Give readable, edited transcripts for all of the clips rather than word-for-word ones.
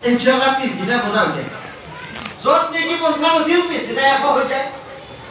ইনশাআল্লাহ পিছদিনা বজা হৈ যায় য'ত নেকি 50 আছিল পিছদিনা 100 হৈ যায়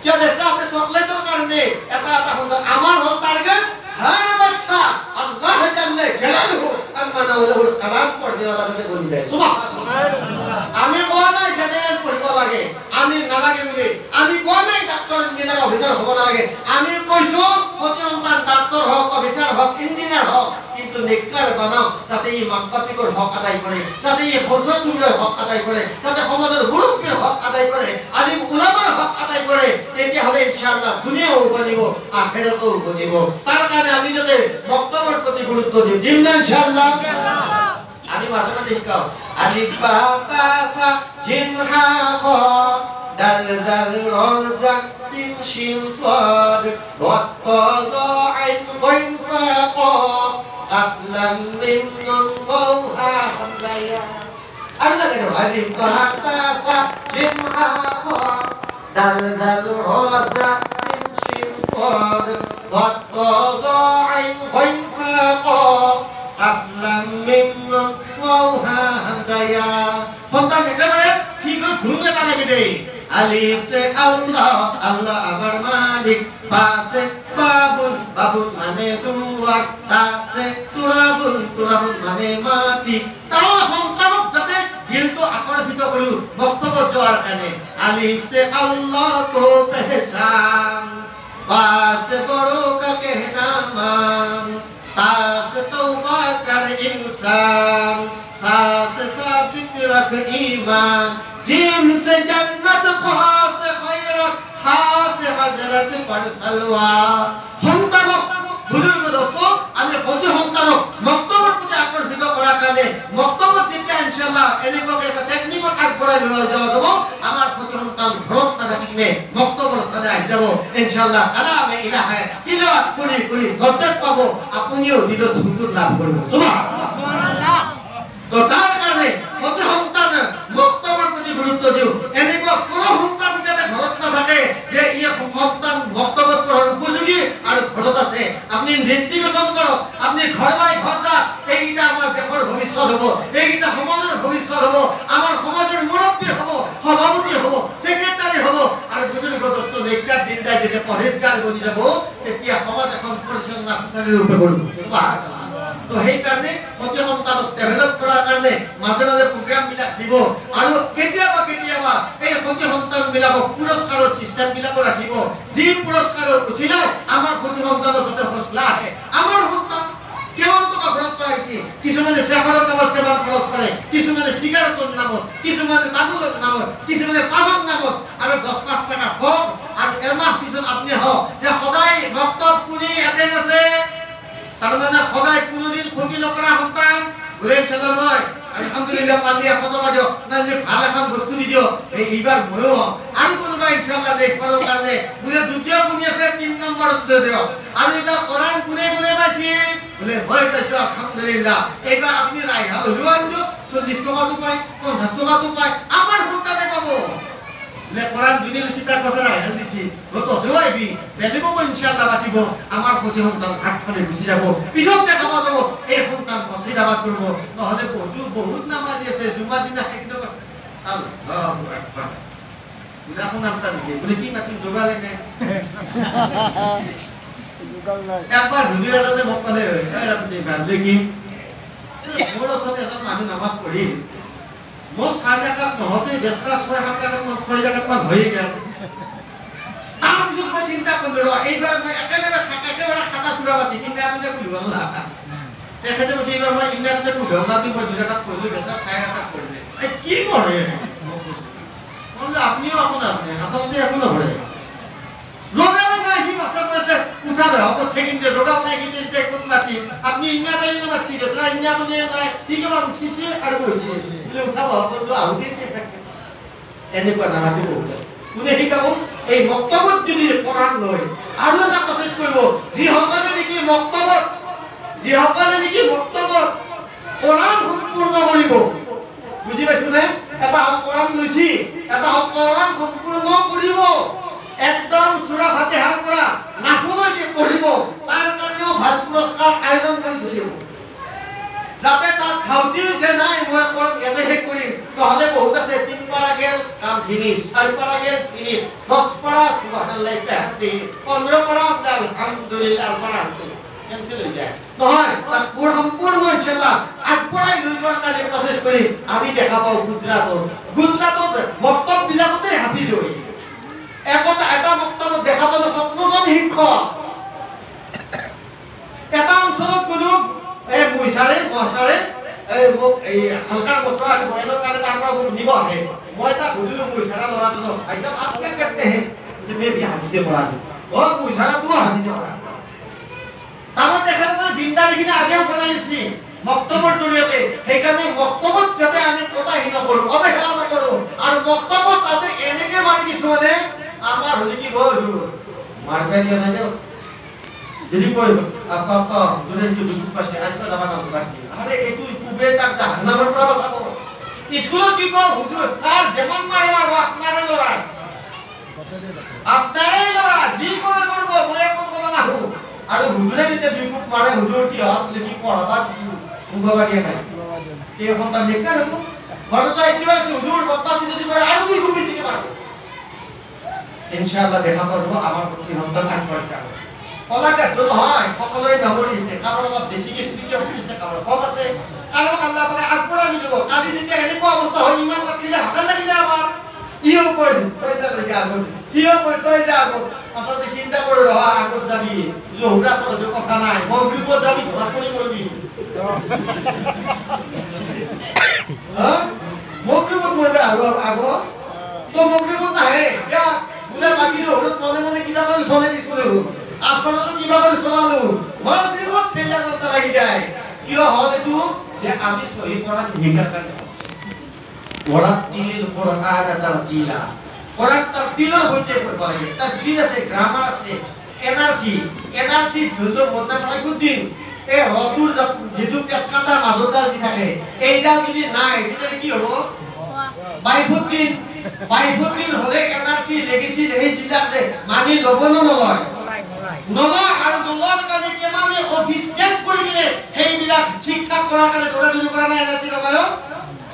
কিয় দেশে আপনি চকলেটৰ কাৰণে এটা এটা সুন্দৰ আমাৰ হল টাৰ্গেট हर बच्चा अल्लाह जल्ले जलालहु अम्मा नवलहुल कलाम पढ़ने वाला যাতে বলি যায় সুবহানাল্লাহ আমি কোৱা নাই জেনাৰেল পঢ়িব লাগে আমি নালাগে বলি আমি কোৱা নাই ডাক্তার ইঞ্জিনিয়ার অফিসার হ'ব নালাগে আমি কৈছো প্রতি সন্তান ডাক্তার হোক অফিসার হোক ইঞ্জিনিয়ার হোক কিন্তু নেককার বানাও যাতে এই মাপকাঠিকৰ হক আদায় কৰে যাতে এই ফলসৰ সুবিধাৰ হক আদায় কৰে যাতে সমাজৰ মুৰব্বীৰ হক আদায় কৰে আলিম উলামাৰ হক আদায় কৰে তেতিয়া হলে ইনশাআল্লাহ দুনিয়াও বনিব আখিরাতও বনিব তার কারণে আমি যদি বক্তব্যের প্রতি গুরুত্ব দিই না ইনশাআল্লাহ আমি মাঝে মাঝে শিখাও আলিফ বা তা থা জিম হা খ দাল দাল র জা সিন শিন সাদ ওয়া তা দা আইন গাইন ফা ক কাফ লাম মিম নুন ওয়া হা হামজা ইয়া আল্লাহ দেখো আলিফ বা তা থা জিম হা খ দাল দাল র জা সিন শিন সাদ ওয়া তা দা আইন গাইন ফা ক aflam mim wauha hamzaya সন্তান একেবারে কি করে ঘুমে তা লাগে দেই আলিফ সে আল্লাহ আল্লাহ আমার মালিক বা সে বাবুন বাবুন মানে দুয়ার তা সে তুরাবুন তুরাবুন মানে মাটি তাও সন্তানক যাতে দিলটো আকৰ্ষিত কৰো বক্তব্য যোৱাৰ কাৰণে আলিফ সে আল্লাহ কো পেহচান বা সে বড় কা कहना মান तास तौबा कर इंसान सास साबित रख ईमान जिम से जन्नत ख्वा से खैरत खा से हजरत पर सलवा সন্তান বুজুর্গ দোস্ত আমি প্রতি সন্তান বক্তব্যের প্রতি আকর্ষিত করার কারণে বক্তব্য দিতে ইনশাআল্লাহ এনেকুৱাকে এটা টেকনিকত আগবঢ়াই লৈ যোৱা যাব আমাৰ প্ৰতি সন্তান ঘৰত নাথাকিলে বক্তব্যৰ কালে আহি যাব ইনশাআল্লাহ কালামে ইলাহে তিলাওয়াত কৰি কৰি লজ্জত পাব আপুনিও দিলত সুন্দৰ লাভ কৰিব সুবহানাল্লাহ তো তাৰ কাৰণে প্ৰতি সন্তান বক্তব্যেৰ প্ৰতি গুৰুত্ব দিও এনেকুৱা কোন সন্তান যাতে ঘৰত নাথাকে যে ই সন্তান বক্তব্য পঢ়াৰ উপযোগী আৰু ঘৰত আছে আপনি ইনভেস্টিগেশন কৰক আপনি ঘৰ যা এইটা আমাৰ দেশৰ ভৱিষ্যত হ'ব এইটা সমাজৰ ভৱিষ্যত হ'ব আমাৰ সমাজৰ মুৰব্বী হ'ব সভাপতি হ'ব সেক্ৰেটাৰী হ'ব আৰু বুজুৰ্গ দোস্ত নেককাৰ দিনটা যেতিয়া পरहेজগাৰ বনি যাব তেতিয়া সমাজ এখন পৰিচালনা সুচাৰু ৰূপে কৰিব সুবহানাল্লাহ তো সেই কাৰণে প্ৰতি সন্তানক ডেভেলপ কৰাৰ কাৰণে মাজে মাজে প্ৰগ্ৰাম বিলাক দিব আৰু কেতিয়াবা কেতিয়াবা এই প্ৰতি সন্তান বিলাকক পুৰস্কাৰৰ সিস্টেম বিলাক ৰাখিব যি পুৰস্কাৰৰ উচিলা আমাৰ প্ৰতি সন্তানৰ যাতে হসলা আহে আমাৰ সন্তান কেৱল টকা খৰচ কৰাইছে কিছুমানে শেখৰৰ নামত কেৱল খৰচ কৰে কিছুমানে সিগাৰেটৰ নামত কিছুমানে তামোলৰ নামত কিছুমানে পানৰ নামত আৰু 10-5 টাকা হওক আৰু এমাহ পিছত আপনি হওক যে সদায় বক্তব্য কোনে এটেন্ড আছে তার মানে সদায় কোনদিন ক্ষতি নকৰা সন্তান গুৰেন চলা মই আলহামদুলিল্লাহ পালিয়া খতমা দিও নালে ভাল এখন বস্তু দি দিও এইবাৰ ময়ো আৰু কোনোবা ইনশাআল্লাহ দেশ পাৰৰ কাৰণে বুলে দ্বিতীয় গুণি আছে 3 নম্বৰত দি দিও আৰু এটা কোৰআন কোনে কোনে পাইছি বুলে মই পাইছো আলহামদুলিল্লাহ এইবাৰ আপনি রাইহা হলুয়ান দিও 40 টাকা তো পায় 50 টাকা তো পায় আমার সন্তানে পাবো লে কোরআন ইউনিভার্সিটির কথা রাইহা দিছি তো দেওয়াইবি দেব ইনশাআল্লাহ বাতিব আমার প্রতি সন্তান ঘাটখানে গুছি যাব পিছত দেখা যাব এই সন্তান মসজিদাবাদ করব নহলে প্রচুর বহুত নামাজি আছে জুমা দিনা একদম আল্লাহু আকবার উদাহরণ নামটা দিকে বলে কি মাটি জোগালে নে একবার হুজুরা যাতে মক্কালে এরা তো ভাবলে কি মোর সাথে সব মানুষ নামাজ পড়ি মোর 6 টাকা নহতে বেসরা 6 টাকা মোর 6 টাকা পান হয়ে গেল আমি যখন চিন্তা করলো এইবার মই একেবারে খাতা সুরাবাতি কিন্তু আপনি কইলো আল্লাহ এখানে বসে এইবার মই ইন্টারনেটে কইলো আল্লাহ তুমি 2 টাকা কইলো বেসরা 6 টাকা করবে এই কি করে বললে আপনিও আপন আছেন আসলে এখন হবে জোগাল নাই কি ভাষা কইছে উঠাবে অত থেকিন দে জোগাল নাই কিন্তু তে কোন মাটি আপনি ইন্নাটাই না মাছি বেসরা ইন্না তো নাই ঠিক আছে উঠিছে আর কইছে বলে উঠাবো বললো আউ দিতে এনেকুৱা নামাজি বহুত আছে কোনে শিকাব এই বক্তব্য যদি পড়ান লয় আৰু এটা প্ৰচেছ কৰিব যি সকলে নেকি বক্তব্য কোৰআন সম্পূৰ্ণ কৰিব বুজি পাইছো নে এটা কোৰআন লৈছি এটা কোৰআন সম্পূৰ্ণ কৰিব একদম সূৰা ফাতিহাৰ পৰা নাচলৈকে পঢ়িব তাৰ কাৰণেও ভাল পুৰস্কাৰ আয়োজন কৰি থৈ দিব যাতে তাত ধাউতি যে নাই মই কোৰআন এতে শেষ কৰিম নহলে বহুত আছে 3 পাৰা গেল কাম ফিনিশ 4 পাৰা গেল ফিনিশ 10 পাৰা সুবহানাল্লাহ বিহামদি 15 পাৰা আলহামদুলিল্লাহ পাৰা ক্যান্সেল হয়ে যায় নহয় তাৰ পুৰো সম্পূৰ্ণ ইনশাআল্লাহ আগপৰাই দুই ঘন্টা কালি প্ৰসেস কৰি আমি দেখা পাও গুজরাটত বক্তব্য বিলাকতে হাফিজ হৈ এটা বক্তব্য দেখা পালো 17 জন শিক্ষক এটা অঞ্চলত কোনো এই মশাৰে এই হালকা বস্ত্ৰ আছে বয়নৰ কাৰণে তাৰ পৰা নিব আহে মই তা ঘুৰিলো মশাৰা লৰাটো আইছা আপকে करते हैं যে মে भी হাফিজে পড়া ও মশাৰা তো হাফিজে পড়া আমাৰ দেখা গেল দিনদাৰিখিনি আগেও বলাইছি বক্তব্যেৰ জৰিয়তে সেইকাৰণে বক্তব্যত যাতে আমি কথাহীন নকৰো অবহেলা নকৰো আৰু বক্তব্য তাতে এনেকে মাৰি দিছো মানে আমার হলি কি বল মারকা দিয়া না যাও যদি কই আপা যদি কি দুপুর পাশে আজকে যাবা না বাকি আরে এটু কুবে তাক জাহান্নামের পৰা বাঁচাব স্কুলত কি কও হুজুর স্যার যেমন মারে মারবো আপনারে লড়াই আপনারে লড়াই জি করে করব মই কোন কথা না হো আৰু হুজুরে যেতিয়া দুই ফুট মারে হুজুর কি হাত লিখি পড়াবা উগবা দিয়ে নাই এই সন্তান দেখা দেখো ঘর চাই কিবা হুজুর বদমাশি যদি করে আৰু দুই ফুট বেশি মাৰব ইনশাআল্লাহ দেখা পাবো আমাৰ প্ৰতি সন্তান আগবাঢ়ি যাব কলাকাৰ তো নহয় সকলোৰে মেমৰি আছে কাৰোবাৰ অলপ বেছি স্মৃতি আছে কাৰোবাৰ কম আছে কাৰোবাক আল্লাহ পাকে আগবঢ়াই দিব কালি যেতিয়া এনেকুৱা অৱস্থা হয় ইমান কাটিলে হাকাল লাগি যায় আমাৰ ইও কই তই যা লাগি আগত ইও কই তই যা আগত আসলে চিন্তা করে রহ আগত যাবি জহুরা সরবে কথা নাই মগরিবত যাবি ধরা করে করবি হ্যাঁ মগরিবত মরবে আগত তো মগরিবত না হে क्या বুলে বাকি জহুরত মনে মনে কিবা করে চলে দিছিল আসলে তো কিবা করে চলালো মগরিবত ফেলা করতে লাগি যায় কি হল এটু যে আমি সহি পড়া হিকার করতে ওয়ারাতিল কুরআন তারতিলা কোরআন তারতিলের হইতে পড়বা লাগে তাসবিহ আছে গ্রামার আছে এনার্জি ধুলো মধ্যে প্রায় দিন এই হতুর যেটু পেটকাটার মাজদাল দি থাকে এইডাল যদি নাই তাহলে কি হবো 22 দিন হলে এনার্জি লেগেছি এই জিলা আছে মানি লব না নলয় নলয় আর নলয় কানে কে মানে অফিস টেক কৰি দিলে সেইবিলাক ঠিকঠাক কৰাৰ কাৰণে দৌৰা কৰা নাই এনার্জি লবায়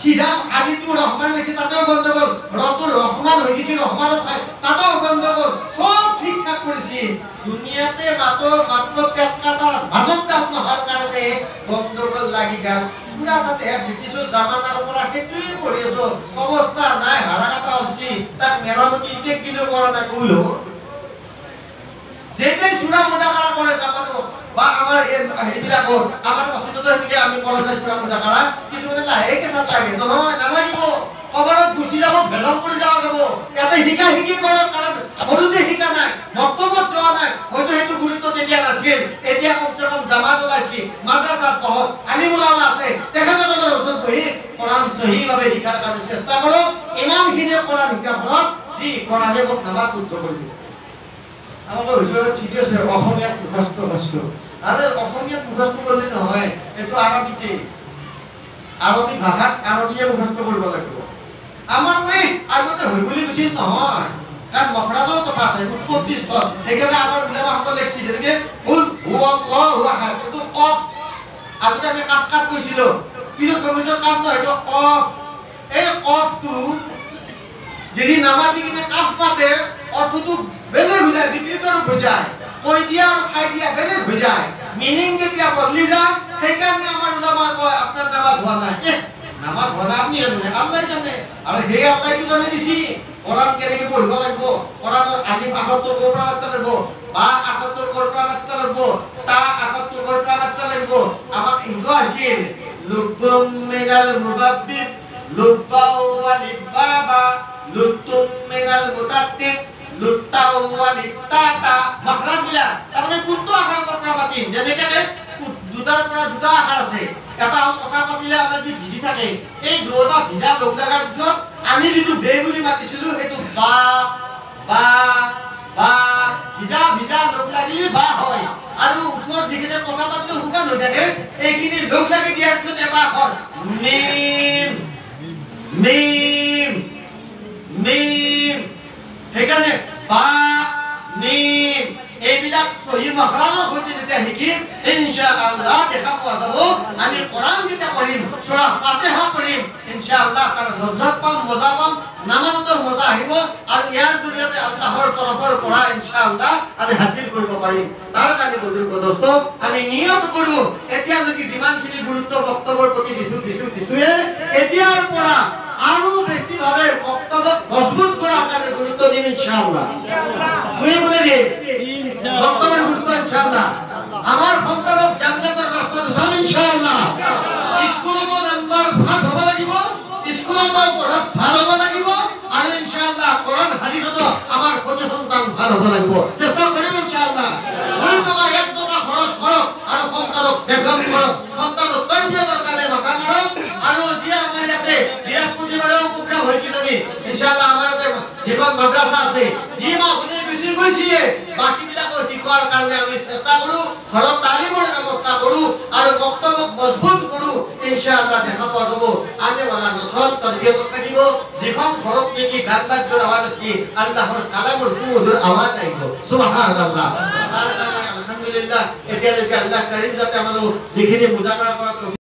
সিধা আদিতুর রহমান লেখে তাতেও গন্ডগোল রতুর রহমান হয়ে গেছে রহমানের তাতেও গন্ডগোল সব ঠিকঠাক করেছি দুনিয়াতে মাত্র পেট কাটার ভাজনটা নহর কারণে গন্ডগোল লাগি গেল পুরা তাতে ব্রিটিশের জামানার উপর কেতুই পড়িয়েছ অবস্থা নাই হারা কাটা হচ্ছি তাক মেরামতি ইতে কিলো করা না কইলো যেটাই সুরা মজা করা করে জামানো বা আমার হেবিলাক আমার অসুবিধা থেকে আমি করা যায় সুরা মজা করা কিছু মানে লাহেকে সাথ লাগে নহয় নালাগিব কবরত গুছি যাব ভেজাল করে যাওয়া যাব এতে হিকি করার কারণ হলুদে হিকা নাই বক্তব্য যাওয়া নাই হয়তো হেতু গুরুত্ব তেতিয়া নাছিল এতিয়া কমসে কম জামাত ওলাইছি মাদ্রাসাত পঢ়ক আলিম উলামা আছে তেখেতসকলৰ ওচৰত বহি কোৰআন সহিভাৱে শিকাৰ কাৰণে চেষ্টা কৰক ইমানখিনি কোৰআন শিকা পঢ়ক যি কোৰআনে মোক নামাজ শুদ্ধ কৰিব আমাকে হুজুর ঠিক আছে অসমীয়াত মুখস্থ করছো আরে অসমীয়াত মুখস্থ করলে নহয় এটো আরবিতে আরবি ভাষাত আরবিয়ে মুখস্থ কৰিব লাগিব আমাৰ এই আগতে হৈ বুলি কৈছিল নহয় কাৰণ মফৰাজৰ কথা আছে উৎপত্তি স্থল সেইকাৰণে আমাৰ উলামাসকল লিখছি যেনেকে কুল হুৱাল্লাহু আহাদ এটো অফ আগতে আমি কাট কৈছিল পিছত কমিছন কাম নহয় এটো অফ এই অফটো যদি নামাজি কিনে কাফ পাতে অর্থটো বেলেগ হৈ যায় বিপৰীত ৰূপ হৈ যায় কৈ দিয়া আৰু খাই দিয়া বেলেগ হৈ যায় মিনিং যেতিয়া বদলি যায় সেইকাৰণে আমাৰ উলামা কয় আপনাৰ নামাজ হোৱা নাই নামাজ হোৱা নাই আপনি জানে আল্লাহ জানে আৰু সেই আল্লাহ কি জানে দিছি কোৰআন কেনেকে পঢ়িব লাগিব কোৰআনৰ আলিফ আখৰটো ক'ৰ পৰা মাত্ৰা লাগিব বা আখৰটো ক'ৰ পৰা মাত্ৰা লাগিব তা আখৰটো ক'ৰ পৰা মাত্ৰা লাগিব আমাক ইংগ আছিল লুবুম মিনাল মুবাব্বিব লুবাউ ওয়া লিবাবা লুতুম মিনাল মুতাত্তিব লুতাউ ওয়া লিতাতা মাখরাজ বিলা তাৰমানে কোনটো আখৰ ক'ৰ পৰা পাতিম যেনেকৈ দুটাৰ পৰা দুটা আখৰ আছে এটা কথা পাতিলে আমাৰ যি ভিজি থাকে এই দুটা ভিজা লগ লাগাৰ পিছত আমি যেটো বে বুলি মাতিছিলো সেইটো বা বা বা ভিজা লগ লাগিলে বা হয় আৰু উঠৰ যিখিনি কথা পাতিলে হুকান হৈ থাকে এইখিনি লগ লাগি দিয়াৰ পিছত এটা আখৰ মিম মিম মিম সেইকাৰণে বা মিম এইবিলাক সহি মখৰাজৰ সৈতে যেতিয়া শিকিম ইনশাআল্লাহ দেখা পোৱা যাব আমি কোৰআন যেটা পড়িম সূৰা ফাতিহা পড়িম ইনশাআল্লাহ তাৰ লজ্জত পাম মজা পাম নামাজতো মজা আহিব আৰু ইয়াৰ জৰিয়তে আল্লাহৰ তৰফৰ পৰা ইনশাআল্লাহ আমি হাসিল কৰিব পাৰিম তাৰ কাৰণে বুজুৰ্গ দোস্ত আমি নিয়ত কৰো এতিয়ালৈকে যিমানখিনি গুৰুত্ব বক্তব্যৰ প্ৰতি দিছোৱে এতিয়াৰ পৰা আৰু বেছি ভাবে বক্তব্য মজবুত কৰাৰ কাৰণে গুৰুত্ব দিম ইনশাআল্লাহ বলে দিয়ে বক্তব্যের গুরুত্ব ইনশাআল্লাহ আমার সন্তানক জান্নাতের রাস্তায় যাম ইনশাআল্লাহ স্কুলত নাম্বার পাস হ'ব লাগিব স্কুলত পঢ়া ভাল হ'ব লাগিব আৰু ইনশাআল্লাহ কোৰআন হাদিছত আমাৰ সতি সন্তান ভাল হ'ব লাগিব চেষ্টা কৰিম ইনশাআল্লাহ দুই টকা এক টকা খৰচ কৰক আৰু সন্তানক দেখুৱাম কৰক সন্তানক তৰবিয়তৰ কাৰণে মাথা মাৰক আৰু যি আমাৰ ইয়াতে বৃহস্পতিবাৰে প্ৰগ্ৰাম হৈ কি জানি ইনশাআল্লাহ আমাৰ ইয়াতে যিখন মাদ্ৰাসা আছে যি মাহখিনি বেছি গৈছে বাকি বিলাকৰ শিকোৱাৰ কাৰণে আমি চেষ্টা কৰো ঘৰত তালিমৰ ব্যৱস্থা কৰো আৰু বক্তব্য মজবুত কৰো ইনশাআল্লাহ দেখা পোৱা যাব আনেৱালা নসল তৰবিয়ত থাকিব যিখন ঘৰত নেকি গান বাদ্যৰ আৱাজ আছে আল্লাহৰ কালামৰ সুমধুৰ আৱাজ আহিব সুবহানাল্লাহ আলহামদুলিল্লাহ এতিয়ালৈকে আল্লাহ কাৰিম যাতে আমাক যিখিনি মুজাকৰা কৰা